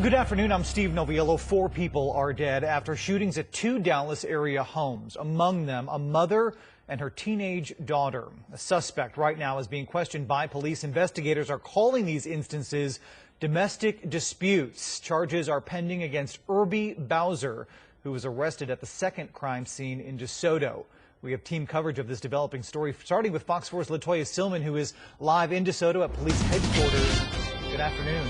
Good afternoon. I'm Steve Noviello. 4 people are dead after shootings at 2 Dallas area homes, among them a mother and her teenage daughter. A suspect right now is being questioned by police. Investigators are calling these instances domestic disputes. Charges are pending against Irby Bowser, who was arrested at the second crime scene in DeSoto. We have team coverage of this developing story, starting with Fox 4's Latoya Silman, who is live in DeSoto at police headquarters. Good afternoon.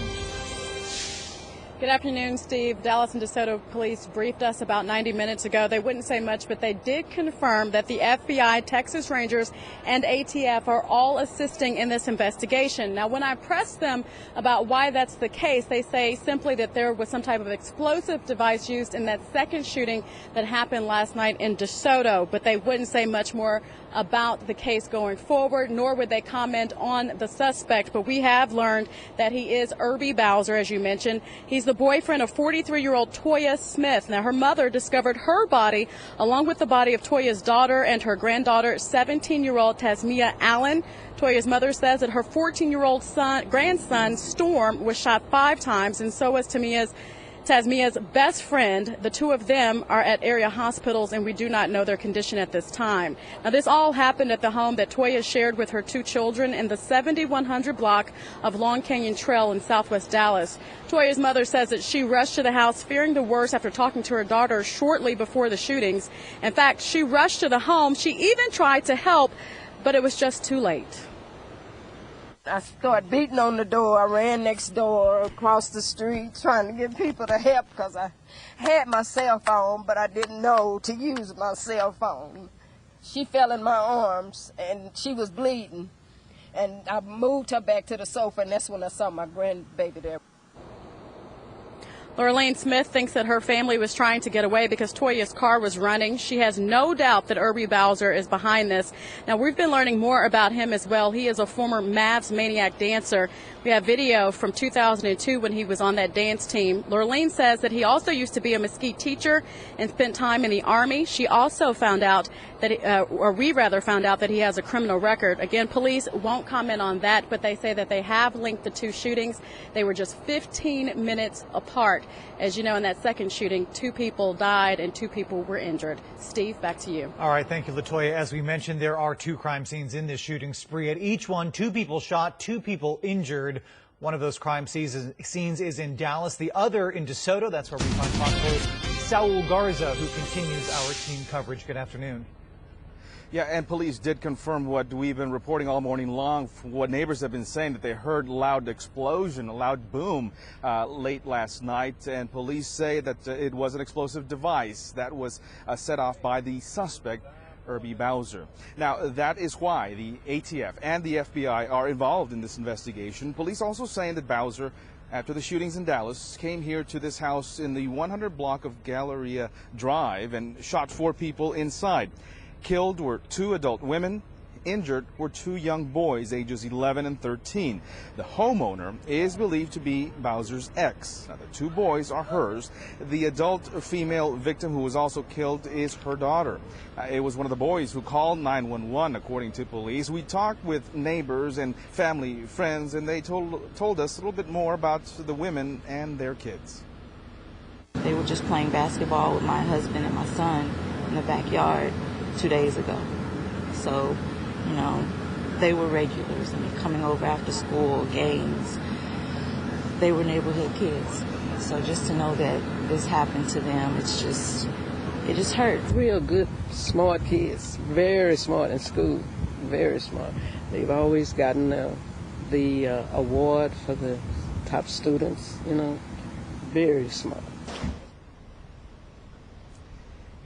Good afternoon, Steve. Dallas and DeSoto police briefed us about 90 minutes ago. They wouldn't say much, but they did confirm that the FBI, Texas Rangers, and ATF are all assisting in this investigation. Now, when I pressed them about why that's the case, they say simply that there was some type of explosive device used in that second shooting that happened last night in DeSoto, but they wouldn't say much more about the case going forward, nor would they comment on the suspect. But we have learned that he is Irby Bowser, as you mentioned. He's the boyfriend of 43-year-old Toya Smith. Now, her mother discovered her body along with the body of Toya's daughter and her granddaughter, 17-year-old Tasmiyah Allen. Toya's mother says that her 14-year-old grandson, Storm, was shot 5 times, and so was Tasmiyah's best friend. The two of them are at area hospitals, and we do not know their condition at this time. Now, this all happened at the home that Toya shared with her 2 children in the 7100 block of Long Canyon Trail in southwest Dallas. Toya's mother says that she rushed to the house fearing the worst after talking to her daughter shortly before the shootings. In fact, she rushed to the home. She even tried to help, but it was just too late. I started beating on the door. I ran next door across the street trying to get people to help because I had my cell phone, but I didn't know to use my cell phone. She fell in my arms and she was bleeding, and I moved her back to the sofa, and that's when I saw my grandbaby there. Lorraine Smith thinks that her family was trying to get away because Toya's car was running. She has no doubt that Irby Bowser is behind this. Now, we've been learning more about him as well. He is a former Mavs Maniac dancer. We have video from 2002 when he was on that dance team. Lorraine says that he also used to be a Mesquite teacher and spent time in the Army. She also found out that, we found out that he has a criminal record. Again, police won't comment on that, but they say that they have linked the 2 shootings. They were just 15 minutes apart. As you know, in that second shooting, 2 people died and 2 people were injured. Steve, back to you. All right, thank you, Latoya. As we mentioned, there are 2 crime scenes in this shooting spree. At each one, 2 people shot, 2 people injured. One of those crime scenes is in Dallas, the other in DeSoto. That's where we find Fox 4's Saul Garza, who continues our team coverage. Good afternoon. Yeah, and police did confirm what we've been reporting all morning long, what neighbors have been saying, that they heard loud explosion, a loud boom late last night. And police say that it was an explosive device that was set off by the suspect, Irby Bowser. Now, that is why the ATF and the FBI are involved in this investigation. Police also saying that Bowser, after the shootings in Dallas, came here to this house in the 100 block of Galleria Drive and shot 4 people inside. Killed were 2 adult women. Injured were 2 young boys, ages 11 and 13. The homeowner is believed to be Bowser's ex. Now, the 2 boys are hers. The adult female victim who was also killed is her daughter. It was one of the boys who called 911, according to police. We talked with neighbors and family friends, and they told us a little bit more about the women and their kids. They were just playing basketball with my husband and my son in the backyard 2 days ago. So, you know, they were regulars. I mean, coming over after school, games. They were neighborhood kids. So just to know that this happened to them, it just hurts. Real good, smart kids. Very smart in school. Very smart. They've always gotten the award for the top students, you know. Very smart.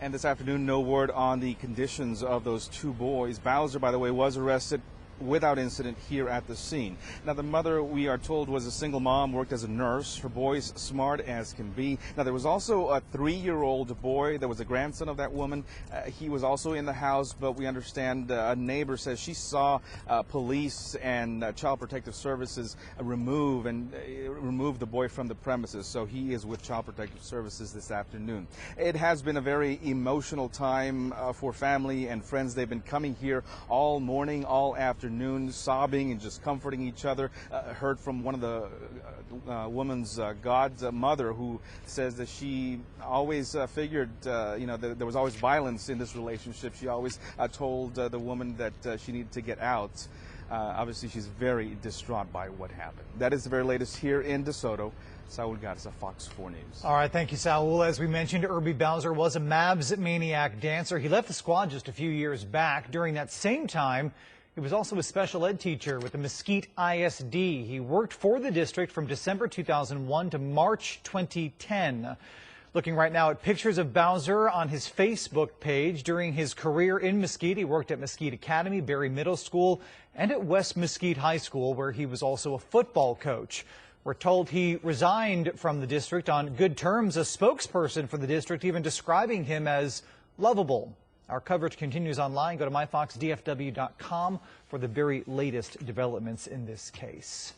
And this afternoon, no word on the conditions of those 2 boys. Bowser, by the way, was arrested without incident here at the scene. Now, the mother, we are told, was a single mom, worked as a nurse. Her boy's smart as can be. Now, there was also a 3-year-old boy that was a grandson of that woman. He was also in the house, but we understand a neighbor says she saw police and Child Protective Services remove the boy from the premises. So he is with Child Protective Services this afternoon. It has been a very emotional time for family and friends. They've been coming here all morning, all afternoon. afternoon, sobbing and just comforting each other. Heard from one of the woman's godmother, who says that she always figured, that there was always violence in this relationship. She always told the woman that she needed to get out. Obviously, she's very distraught by what happened. That is the very latest here in DeSoto. Saul Garza, Fox 4 News. All right, thank you, Saul. As we mentioned, Irby Bowser was a Mavs maniac dancer. He left the squad just a few years back. During that same time, he was also a special ed teacher with the Mesquite ISD. He worked for the district from December 2001 to March 2010. Looking right now at pictures of Bowser on his Facebook page. During his career in Mesquite, he worked at Mesquite Academy, Berry Middle School, and at West Mesquite High School, where he was also a football coach. We're told he resigned from the district on good terms, a spokesperson for the district even describing him as lovable. Our coverage continues online. Go to myfoxdfw.com for the very latest developments in this case.